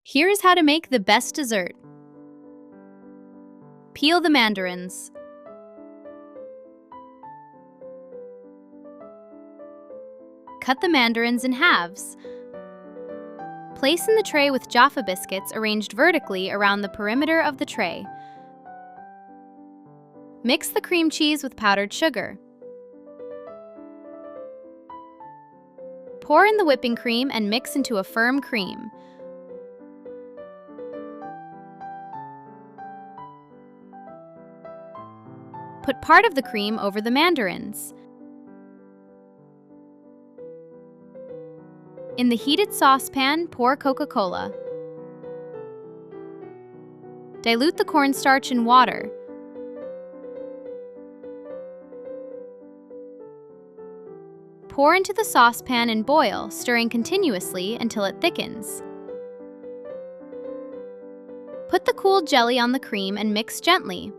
Here is how to make the best dessert. Peel the mandarins. Cut the mandarins in halves. Place in the tray with Jaffa biscuits arranged vertically around the perimeter of the tray. Mix the cream cheese with powdered sugar. Pour in the whipping cream and mix into a firm cream. Put part of the cream over the mandarins. In the heated saucepan, pour Coca-Cola. Dilute the cornstarch in water. Pour into the saucepan and boil, stirring continuously until it thickens. Put the cooled jelly on the cream and mix gently.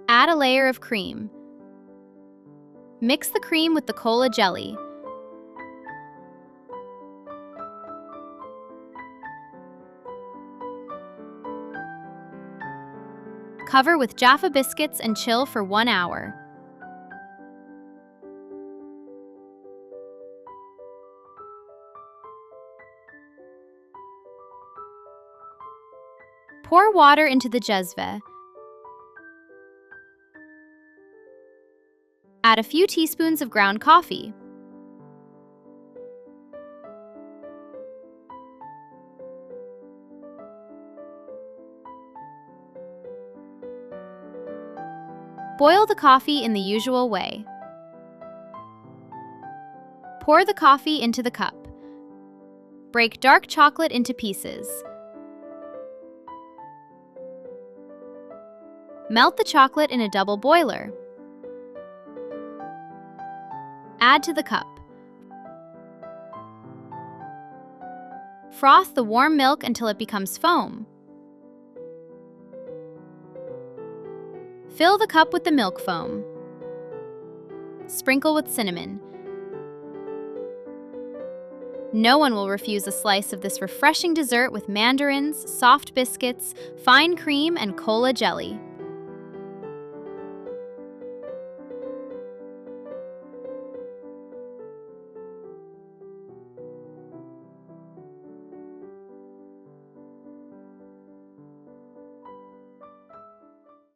Add a layer of cream. Mix the cream with the cola jelly. Cover with Jaffa biscuits and chill for 1 hour. Pour water into the jezve. Add a few teaspoons of ground coffee. Boil the coffee in the usual way. Pour the coffee into the cup. Break dark chocolate into pieces. Melt the chocolate in a double boiler. Add to the cup. Froth the warm milk until it becomes foam. Fill the cup with the milk foam. Sprinkle with cinnamon. No one will refuse a slice of this refreshing dessert with mandarins, soft biscuits, fine cream, and cola jelly.